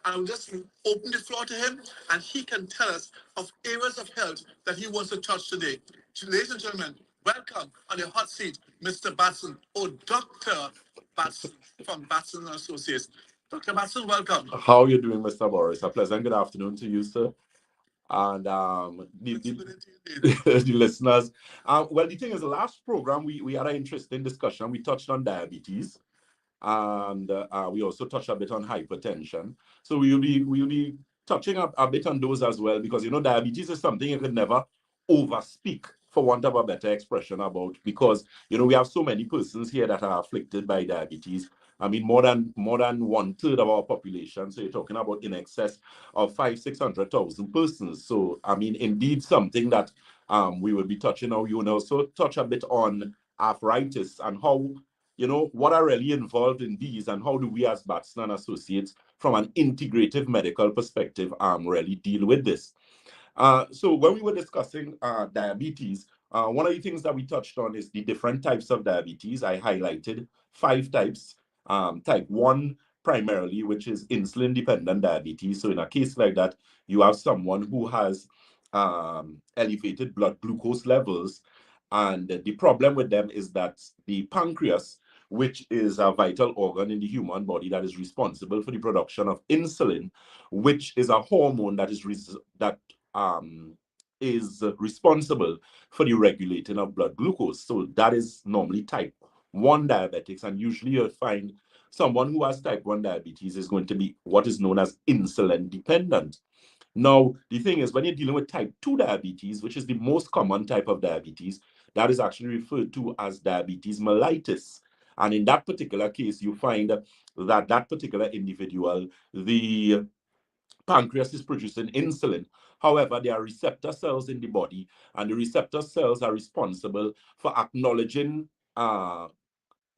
I will just open the floor to him, and he can tell us of areas of health that he wants to touch today. So, ladies and gentlemen, welcome on the hot seat, Mr. Batson, or Dr. Batson from Batson and Associates. Dr. Batson, welcome. How are you doing, Mr. Boris? A pleasant good afternoon to you, sir. And the listeners. Well, the thing is, the last program we had an interesting discussion. We touched on diabetes, and we also touched a bit on hypertension. So we will be touching a bit on those as well, because diabetes is something you could never overspeak, for want of a better expression, about, because we have so many persons here that are afflicted by diabetes. I mean, more than one third of our population. So you're talking about in excess of 500,000-600,000 persons. So I mean, indeed, something that we will be touching on. You will also touch a bit on arthritis and how what are really involved in these, and how do we as Batson and Associates, from an integrative medical perspective, really deal with this. So when we were discussing diabetes, one of the things that we touched on is the different types of diabetes. I highlighted 5 types. Type 1 primarily, which is insulin-dependent diabetes. So in a case like that, you have someone who has elevated blood glucose levels, and the problem with them is that the pancreas, which is a vital organ in the human body that is responsible for the production of insulin, which is a hormone that is responsible for the regulating of blood glucose. So that is normally type 1 diabetics, and usually you'll find someone who has type 1 diabetes is going to be what is known as insulin dependent. Now, the thing is, when you're dealing with type 2 diabetes, which is the most common type of diabetes, that is actually referred to as diabetes mellitus. And in that particular case, you find that that particular individual, the pancreas is producing insulin. However, there are receptor cells in the body, and the receptor cells are responsible for acknowledging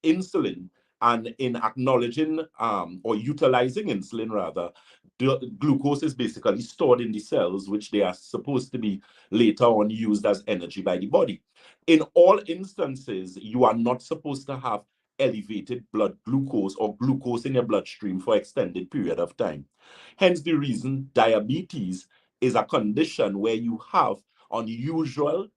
insulin. And in acknowledging or utilizing insulin, rather, the glucose is basically stored in the cells, which they are supposed to be later on used as energy by the body. In all instances, you are not supposed to have elevated blood glucose or glucose in your bloodstream for extended period of time. Hence the reason diabetes is a condition where you have unusual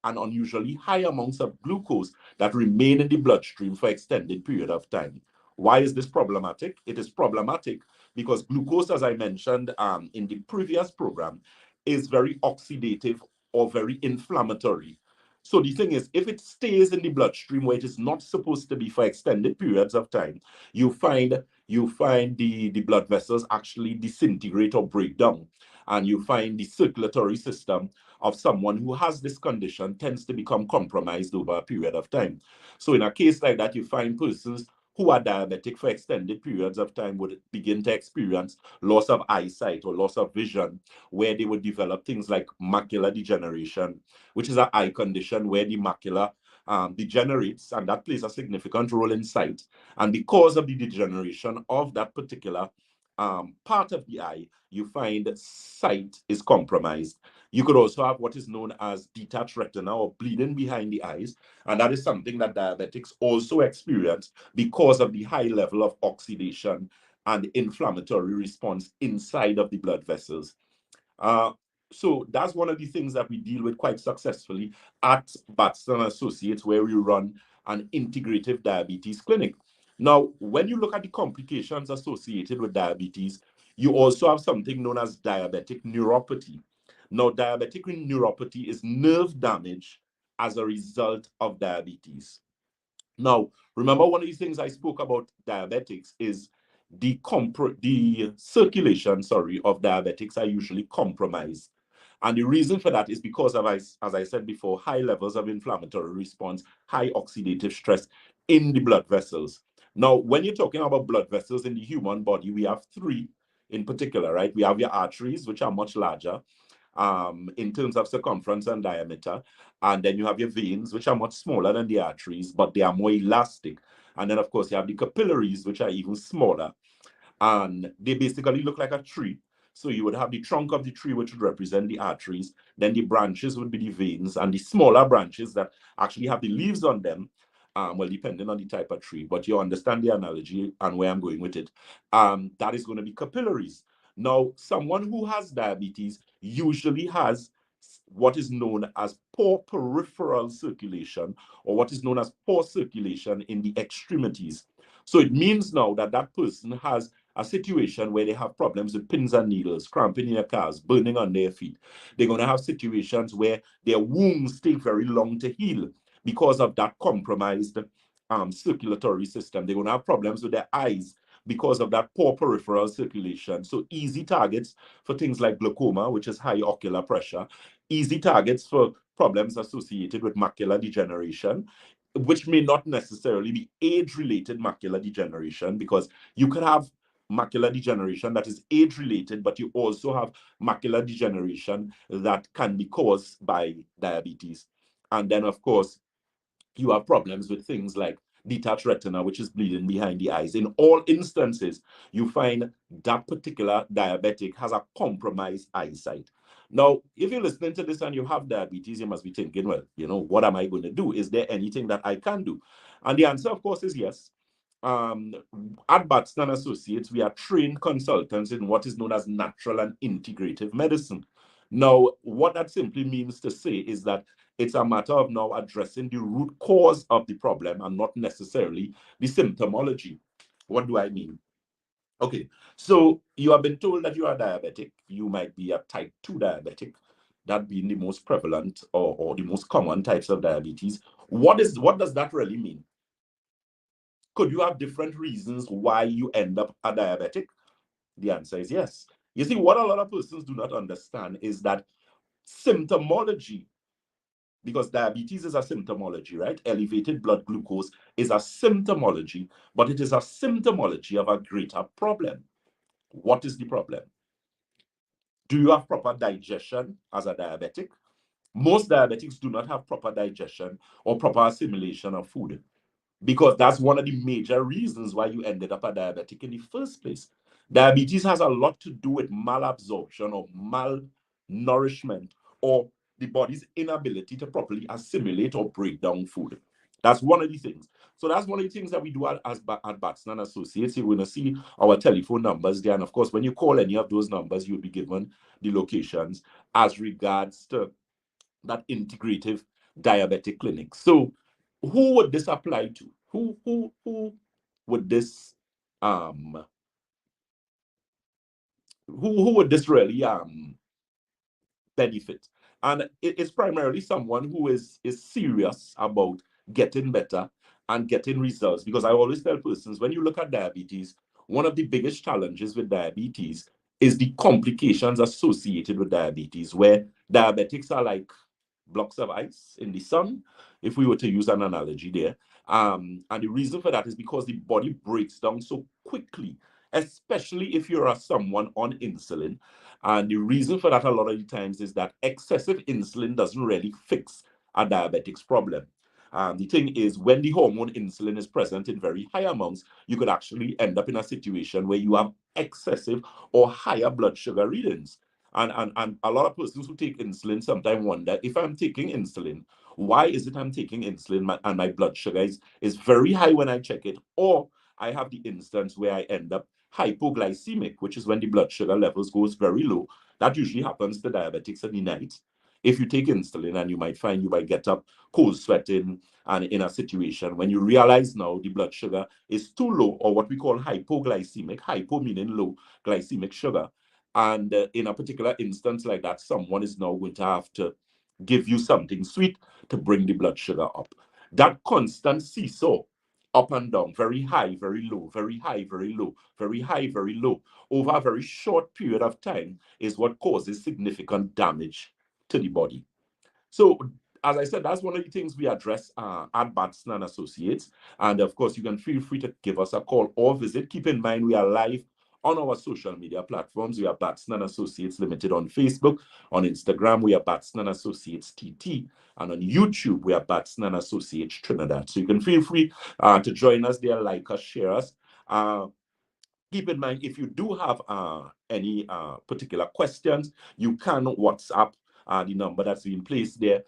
and unusually high amounts of glucose that remain in the bloodstream for extended period of time. Why is this problematic? It is problematic because glucose, as I mentioned in the previous program, is very oxidative or very inflammatory. So the thing is, if it stays in the bloodstream where it is not supposed to be for extended periods of time, you find the blood vessels actually disintegrate or break down, and you find the circulatory system of someone who has this condition tends to become compromised over a period of time. So in a case like that, you find persons who are diabetic for extended periods of time would begin to experience loss of eyesight or loss of vision, where they would develop things like macular degeneration, which is an eye condition where the macula degenerates, and that plays a significant role in sight. And because of the degeneration of that particular part of the eye, you find sight is compromised. You could also have what is known as detached retina or bleeding behind the eyes, and that is something that diabetics also experience because of the high level of oxidation and inflammatory response inside of the blood vessels. Uh, so that's one of the things that we deal with quite successfully at Batson Associates, where we run an integrative diabetes clinic. Now, when you look at the complications associated with diabetes, you also have something known as diabetic neuropathy. Now, diabetic neuropathy is nerve damage as a result of diabetes. Now, remember, one of the things I spoke about diabetics is the circulation, sorry, of diabetics are usually compromised. And the reason for that is because of, as I said before, high levels of inflammatory response, high oxidative stress in the blood vessels. Now, when you're talking about blood vessels in the human body, we have 3 in particular, right? We have your arteries, which are much larger in terms of circumference and diameter. And then you have your veins, which are much smaller than the arteries, but they are more elastic. And then, of course, you have the capillaries, which are even smaller. And they basically look like a tree. So you would have the trunk of the tree, which would represent the arteries. Then the branches would be the veins, and the smaller branches that actually have the leaves on them, well, depending on the type of tree, but you understand the analogy and where I'm going with it. That is going to be capillaries. Now, someone who has diabetes usually has what is known as poor peripheral circulation, or what is known as poor circulation in the extremities. So it means now that that person has a situation where they have problems with pins and needles, cramping in their calves, burning on their feet. They're going to have situations where their wounds take very long to heal because of that compromised circulatory system. They're going to have problems with their eyes because of that poor peripheral circulation. So easy targets for things like glaucoma, which is high ocular pressure, easy targets for problems associated with macular degeneration, which may not necessarily be age-related macular degeneration, because you could have macular degeneration that is age-related, but you also have macular degeneration that can be caused by diabetes. And then, of course, you have problems with things like detached retina, which is bleeding behind the eyes. In all instances, you find that particular diabetic has a compromised eyesight. Now, if you're listening to this and you have diabetes, you must be thinking, well, what am I going to do? Is there anything that I can do? And the answer, of course, is yes. Um, at Batson Associates, we are trained consultants in what is known as natural and integrative medicine. Now, what that simply means to say is that it's a matter of now addressing the root cause of the problem and not necessarily the symptomology. What do I mean? Okay, so you have been told that you are diabetic. You might be a type 2 diabetic, that being the most prevalent or the most common types of diabetes. What does that really mean? Could you have different reasons why you end up a diabetic? The answer is yes. You see, what a lot of persons do not understand is that symptomology, because diabetes is a symptomology, right? Elevated blood glucose is a symptomology, but it is a symptomology of a greater problem. What is the problem? Do you have proper digestion as a diabetic? Most diabetics do not have proper digestion or proper assimilation of food, because that's one of the major reasons why you ended up a diabetic in the first place. Diabetes has a lot to do with malabsorption or malnourishment, or the body's inability to properly assimilate or break down food. That's one of the things. So that's one of the things that we do at Batson and Associates. You're going to see our telephone numbers there. And of course, when you call any of those numbers, you'll be given the locations as regards to that integrative diabetic clinic. So who would this apply to? Who would this um who would this really benefit? And it's primarily someone who is serious about getting better and getting results. Because I always tell persons, when you look at diabetes, one of the biggest challenges with diabetes is the complications associated with diabetes, where diabetics are like blocks of ice in the sun, if we were to use an analogy there. And the reason for that is because the body breaks down so quickly, especially if you're someone on insulin. And the reason for that a lot of the times is that excessive insulin doesn't really fix a diabetic's problem. The thing is, when the hormone insulin is present in very high amounts, you could actually end up in a situation where you have excessive or higher blood sugar readings. And a lot of persons who take insulin sometimes wonder, if I'm taking insulin, why is it I'm taking insulin and my blood sugar is very high when I check it? Or I have the instance where I end up hypoglycemic, which is when the blood sugar levels goes very low. That usually happens to diabetics at the night. If you take insulin, and you might find you might get up cold sweating and in a situation when you realize now the blood sugar is too low, or what we call hypoglycemic, hypo meaning low glycemic sugar. And in a particular instance like that, someone is now going to have to give you something sweet to bring the blood sugar up. That constant seesaw, up and down, very high, very low, very high, very low, very high, very low, over a very short period of time, is what causes significant damage to the body. So, as I said, that's one of the things we address at Batson and Associates. And of course, you can feel free to give us a call or visit. Keep in mind, we are live on our social media platforms. We are Batson and Associates Limited on Facebook. On Instagram, we are Batson and Associates TT. And on YouTube, we are Batson and Associates Trinidad. So you can feel free to join us there, like us, share us. Keep in mind, if you do have any particular questions, you can WhatsApp the number that's being placed there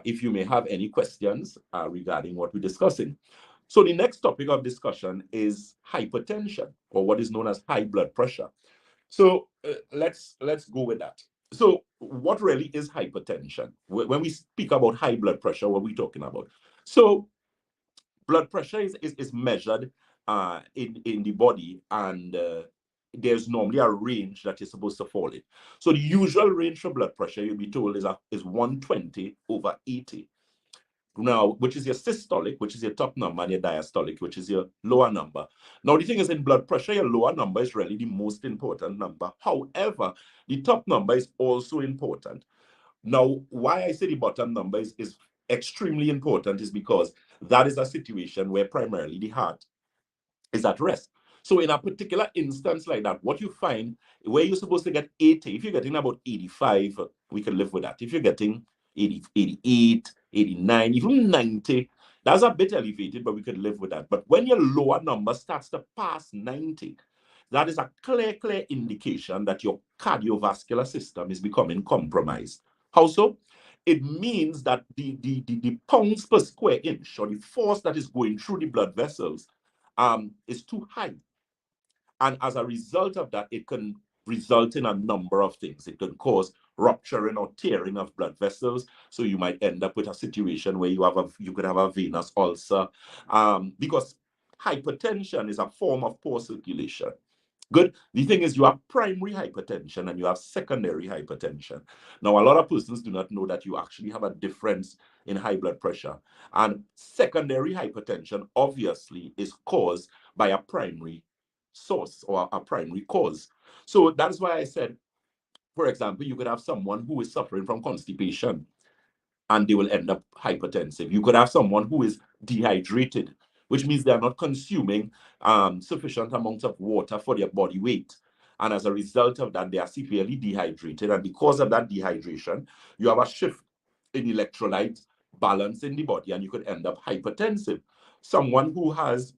if you may have any questions regarding what we're discussing. So the next topic of discussion is hypertension, or what is known as high blood pressure. So let's go with that. So what really is hypertension? When we speak about high blood pressure, what are we talking about? So blood pressure is measured in the body, and there's normally a range that you're supposed to fall in. So the usual range for blood pressure, you'll be told, is 120/80. Now, which is your systolic, which is your top number, and your diastolic, which is your lower number. Now, the thing is, in blood pressure, your lower number is really the most important number. However, the top number is also important. Now, why I say the bottom number is extremely important is because that is a situation where primarily the heart is at rest. So in a particular instance like that, what you find where you're supposed to get 80, if you're getting about 85, we can live with that. If you're getting 80, 88, 89, even 90, that's a bit elevated, but we could live with that. But when your lower number starts to pass 90, that is a clear indication that your cardiovascular system is becoming compromised. How so? It means that the pounds per square inch, or the force that is going through the blood vessels, is too high. And as a result of that, it can result in a number of things. It can cause rupturing or tearing of blood vessels. So you might end up with a situation where you could have a venous ulcer, because hypertension is a form of poor circulation. Good. The thing is, you have primary hypertension and you have secondary hypertension. Now, a lot of persons do not know that you actually have a difference in high blood pressure. And secondary hypertension, obviously, is caused by a primary source or a primary cause. So that's why I said, for example, you could have someone who is suffering from constipation and they will end up hypertensive. You could have someone who is dehydrated, which means they are not consuming sufficient amounts of water for their body weight. And as a result of that, they are severely dehydrated. And because of that dehydration, you have a shift in electrolyte balance in the body, and you could end up hypertensive. Someone who has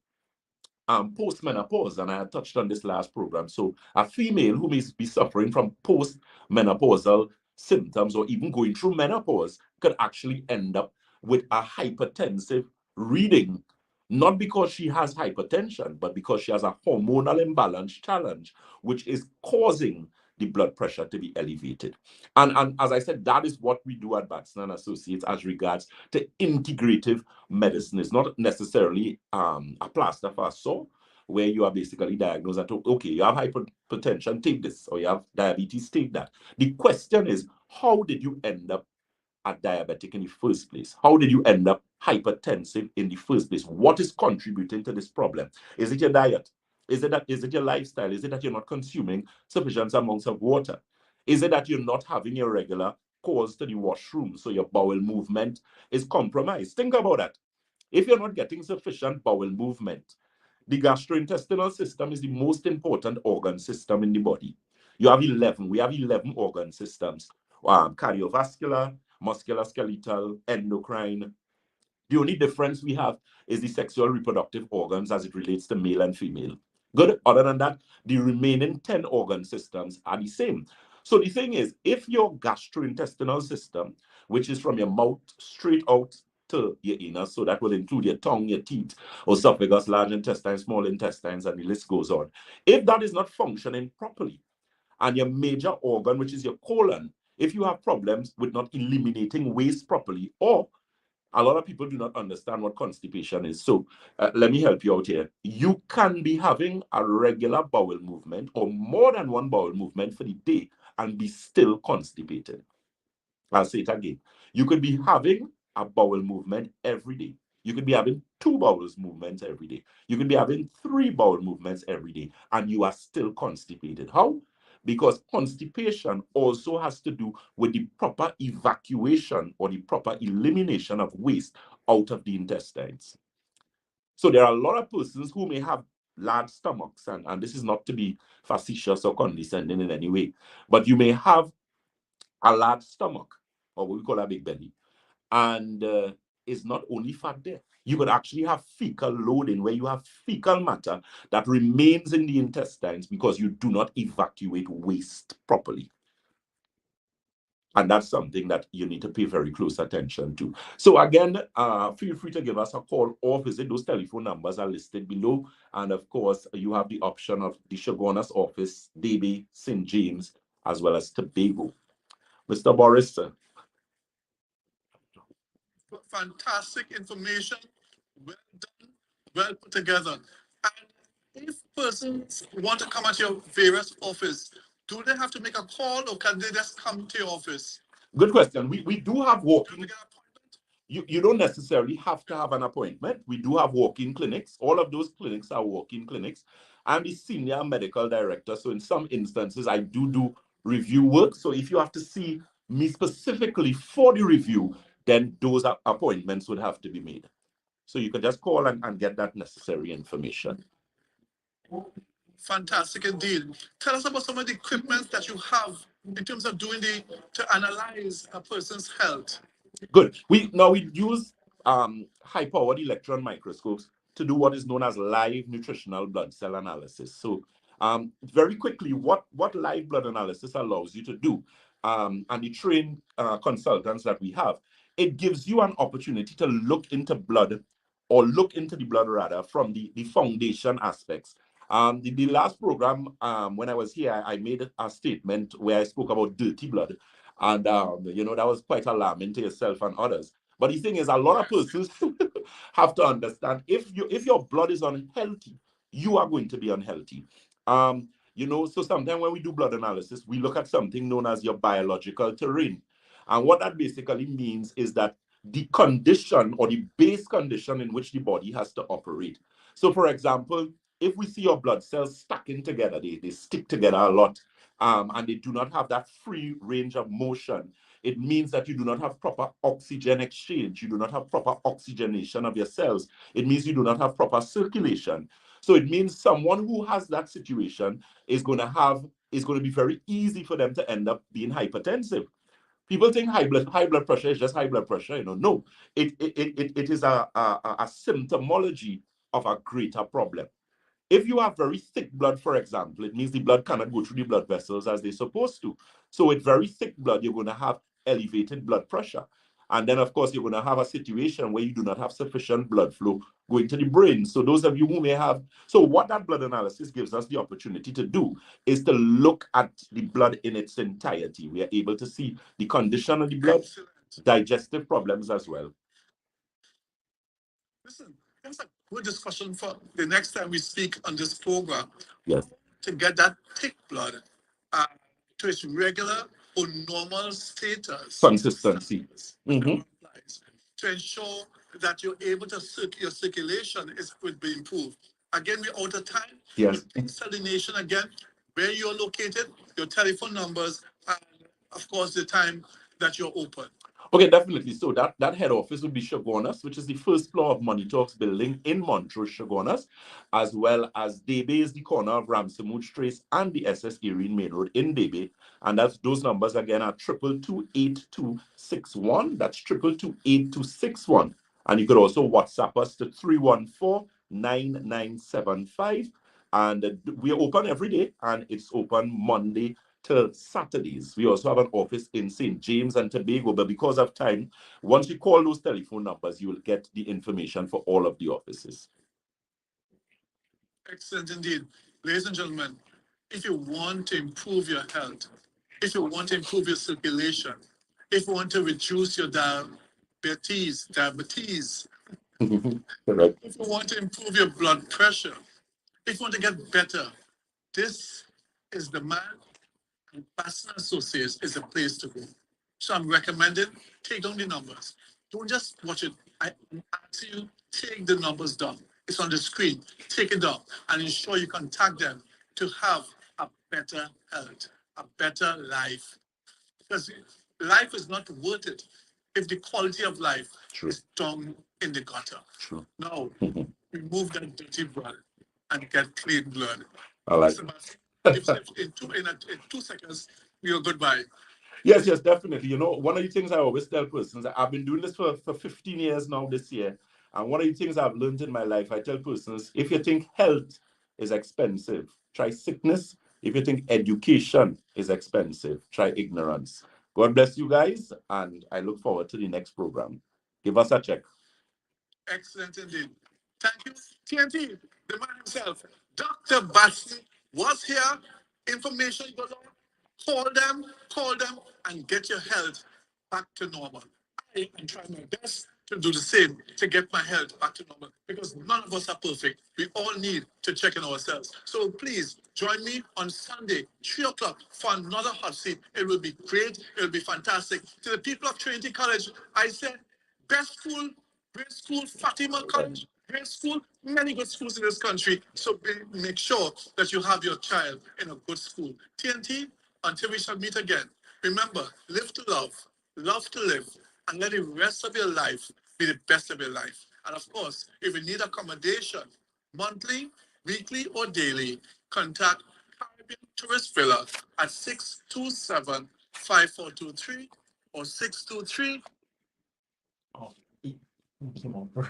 postmenopause, and I had touched on this last program. So a female who may be suffering from postmenopausal symptoms or even going through menopause could actually end up with a hypertensive reading, not because she has hypertension, but because she has a hormonal imbalance challenge, which is causing the blood pressure to be elevated. And as I said, that is what we do at Batson and Associates as regards to integrative medicine. It's not necessarily a plaster for a sore, where you are basically diagnosed that, okay, you have hypertension, take this, or you have diabetes, take that. The question is, how did you end up a diabetic in the first place? How did you end up hypertensive in the first place? What is contributing to this problem? Is it your diet? Is it your lifestyle? Is it that you're not consuming sufficient amounts of water? Is it that you're not having your regular course to the washroom, so your bowel movement is compromised? Think about that. If you're not getting sufficient bowel movement, the gastrointestinal system is the most important organ system in the body. You have 11. We have 11 organ systems: cardiovascular, musculoskeletal, endocrine. The only difference we have is the sexual reproductive organs as it relates to male and female. Good. Other than that, the remaining 10 organ systems are the same. So the thing is, if your gastrointestinal system, which is from your mouth straight out to your anus, so that will include your tongue, your teeth, esophagus, large intestine, small intestines, and the list goes on. If that is not functioning properly, and your major organ, which is your colon, if you have problems with not eliminating waste properly, or a lot of people do not understand what constipation is. So let me help you out here. You can be having a regular bowel movement or more than one bowel movement for the day and be still constipated. I'll say it again. You could be having a bowel movement every day. You could be having 2 bowel movements every day. You could be having 3 bowel movements every day, and you are still constipated. How? Because constipation also has to do with the proper evacuation or the proper elimination of waste out of the intestines. So there are a lot of persons who may have large stomachs, and this is not to be facetious or condescending in any way, but you may have a large stomach, or what we call a big belly, and it's not only fat there. You could actually have fecal loading, where you have fecal matter that remains in the intestines because you do not evacuate waste properly. And that's something that you need to pay very close attention to. So again, feel free to give us a call or visit. Those telephone numbers are listed below. And of course, you have the option of the Shogunas office, DB, St. James, as well as Tobago. Mr. Boris. Fantastic information, well done, well put together. And if persons want to come at your various office, do they have to make a call or can they just come to your office? Good question. We do have Do walking. they get an appointment? You don't necessarily have to have an appointment. We do have walk-in clinics. All of those clinics are walk-in clinics. I'm the senior medical director. So in some instances, I do review work. So if you have to see me specifically for the review, then those appointments would have to be made. So you can just call and get that necessary information. Fantastic indeed. Tell us about some of the equipment that you have in terms of to analyze a person's health. Good. We use high-powered electron microscopes to do what is known as live nutritional blood cell analysis. So very quickly, what live blood analysis allows you to do, and the trained consultants that we have, it gives you an opportunity to look into blood, or look into the blood rather, from the foundation aspects. The last program, when I was here, I made a statement where I spoke about dirty blood. And that was quite alarming to yourself and others. But the thing is, a lot of persons have to understand, if your blood is unhealthy, you are going to be unhealthy. So sometimes when we do blood analysis, we look at something known as your biological terrain. And what that basically means is that the condition, or the base condition in which the body has to operate. So for example, if we see your blood cells stacking together, they stick together a lot, and they do not have that free range of motion, it means that you do not have proper oxygen exchange. You do not have proper oxygenation of your cells. It means you do not have proper circulation. So it means someone who has that situation is going to be very easy for them to end up being hypertensive. People think high blood pressure is just high blood pressure. No, it is a symptomology of a greater problem. If you have very thick blood, for example, it means the blood cannot go through the blood vessels as they're supposed to. So with very thick blood, you're going to have elevated blood pressure. And then, of course, you're going to have a situation where you do not have sufficient blood flow going to the brain. So those of you who may have... So what that blood analysis gives us the opportunity to do is to look at the blood in its entirety. We are able to see the condition of the blood, Excellent. digestive problems as well. Listen, that's a good discussion for the next time we speak on this program. Yes. To get that thick blood uh, to its regular or normal status. Consistency. Mm-hmm. To ensure that you're able to your circulation would be improved. Again, we're out of time. Yes. Please tell the nation again where you're located, your telephone numbers, and of course the time that you're open. Okay, definitely. So that head office would be Shogunas, which is the first floor of Money Talks building in Montrose, Shogunas, as well as Debe is the corner of Ramsamouch Trace and the SS Erin Main Road in Debe. And those numbers again are 222-8261. That's 222-8261. And you could also WhatsApp us to 314-9975. And we are open every day, and it's open Monday till Saturdays. We also have an office in St. James and Tobago, but because of time, once you call those telephone numbers, you will get the information for all of the offices. Excellent indeed. Ladies and gentlemen, if you want to improve your health, if you want to improve your circulation, if you want to reduce your diabetes, Correct. if you want to improve your blood pressure, if you want to get better, this is the man, and Batson Associates is the place to go. So I'm recommending take down the numbers. Don't just watch it. I ask you, take the numbers down. It's on the screen. Take it down and ensure you contact them to have a better health, a better life. Because life is not worth it if the quality of life is down in the gutter. True. No, remove that dirty blood and get clean blood. I like in 2 seconds, you're goodbye. Yes, definitely. One of the things I always tell persons, I've been doing this for 15 years now this year. And one of the things I've learned in my life, I tell persons, if you think health is expensive, try sickness. If you think education is expensive, try ignorance. God bless you guys, and I look forward to the next program. Give us a check. Excellent indeed. Thank you. TNT, the man himself, Dr. Batson was here. Information galore. Call them, and get your health back to normal. I am trying my best to do the same to get my health back to normal because none of us are perfect. We all need to check in ourselves. So please join me on Sunday, 3 o'clock, for another hot seat. It will be great. It will be fantastic. To the people of Trinity College, I said, best school, great school, Fatima College, great school, many good schools in this country. So make sure that you have your child in a good school. TNT, until we shall meet again, remember, live to love to live, and let the rest of your life be the best of your life. And of course, if you need accommodation, monthly, weekly, or daily, contact Caribbean Tourist Villa at 627-5423 or 623. Oh, come on, bro.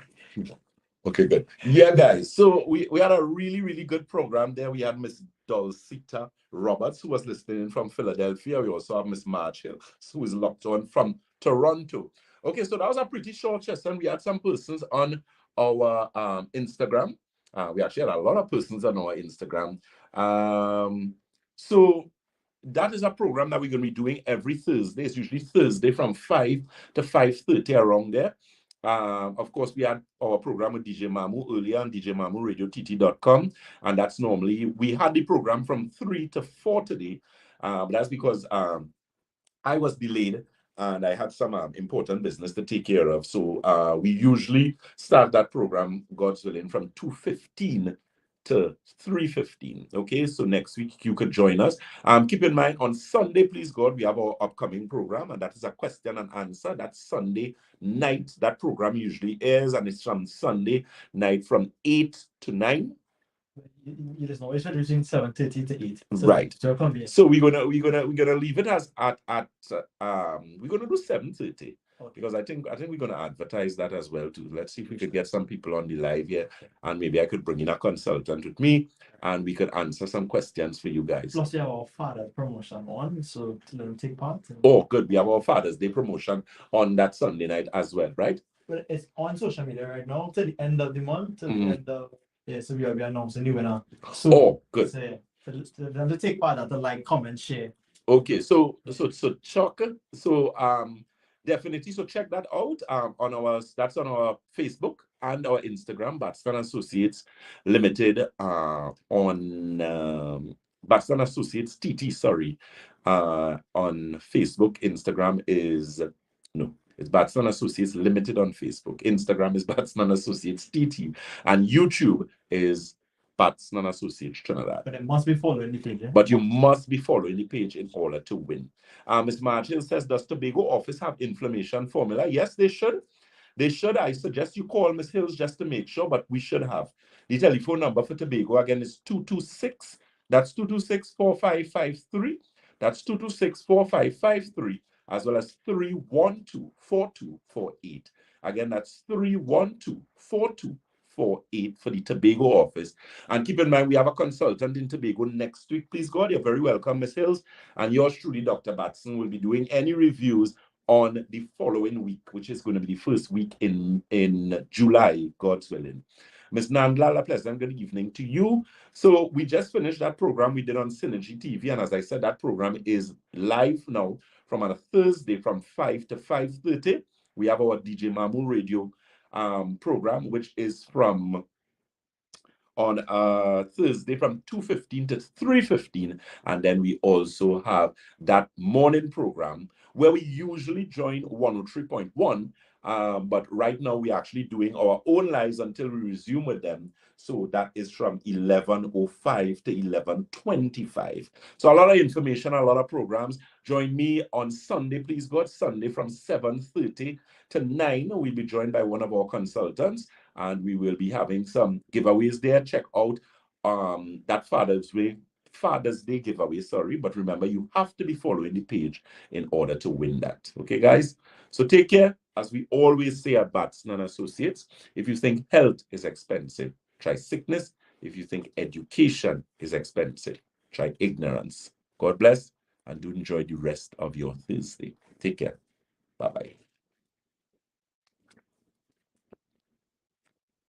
Okay, good. Yeah, guys. So we had a really good program there. We had Miss Dulcita Roberts, who was listening from Philadelphia. We also have Miss March Hill, who is locked on from Toronto. Okay, so that was a pretty short session. We had some persons on our Instagram. We actually had a lot of persons on our Instagram. So that is a program that we're going to be doing every Thursday. It's usually Thursday from 5 to 5:30 around there. Of course, we had our program with DJ Mamu earlier on djmamuradiott.com, and that's normally, we had the program from 3 to 4 today, but that's because I was delayed and I had some important business to take care of. So we usually start that program, God's willing, from 2:15 to 3:15. Okay, so next week you could join us. Keep in mind, on Sunday, please God, we have our upcoming program, and that is a question and answer. That's Sunday night. That program usually airs, and it's from Sunday night from 8 to 9. You just know it's between 7:30 to 8. So, Right. So we're gonna leave it as at we're gonna do 7:30. Okay. Because I think we're gonna advertise that as well too. Let's see if we could get some people on the live here, and maybe I could bring in a consultant with me, and we could answer some questions for you guys. Plus, we have our Father's promotion on, so to let them take part. Oh, good. We have our Father's Day promotion on that Sunday night as well, right? But it's on social media right now till the end of the month, till the end of. Yeah, so we are announcing the winner. So, good. So, for them to take part, to like, comment, share. Okay, so Chuck, so definitely, so check that out on our, that's on our Facebook and our Instagram, Batson Associates Limited, on Batson Associates TT, sorry, on Facebook. Instagram is it's Batson Associates Limited on Facebook. Instagram is Batson Associates TT, and YouTube is Batson Associates Trinidad. But it must be following the page. But you must be following the page in order to win. Ms. Marshall says, does Tobago office have inflammation formula? Yes, they should. They should. I suggest you call Ms. Hills just to make sure, but we should have. The telephone number for Tobago, again, is 226. That's 226-4553. That's 226-4553, as well as 312-4248. Again, that's 312-4248 for the Tobago office. And keep in mind, we have a consultant in Tobago next week. Please God, you're very welcome, Ms. Hills. And yours truly, Dr. Batson, will be doing any reviews on the following week, which is going to be the first week in July, God's willing. Ms. Nandla, a pleasant good evening to you. So we just finished that program we did on Synergy TV. And as I said, that program is live now from on a Thursday from 5 to 5:30. We have our DJ Mamu Radio program, which is from on Thursday from 2:15 to 3:15. And then we also have that morning program where we usually join 103.1. But right now we're actually doing our own lives until we resume with them. So that is from 11:05 to 11:25. So a lot of information, a lot of programs. Join me on Sunday, please God, Sunday from 7:30 to 9. We'll be joined by one of our consultants, and we will be having some giveaways there. Check out that Father's Day giveaway, sorry, but remember, you have to be following the page in order to win that. Okay, guys? So take care. As we always say at Batson Associates, if you think health is expensive, try sickness. If you think education is expensive, try ignorance. God bless. and do enjoy the rest of your Thursday. Take care. Bye-bye.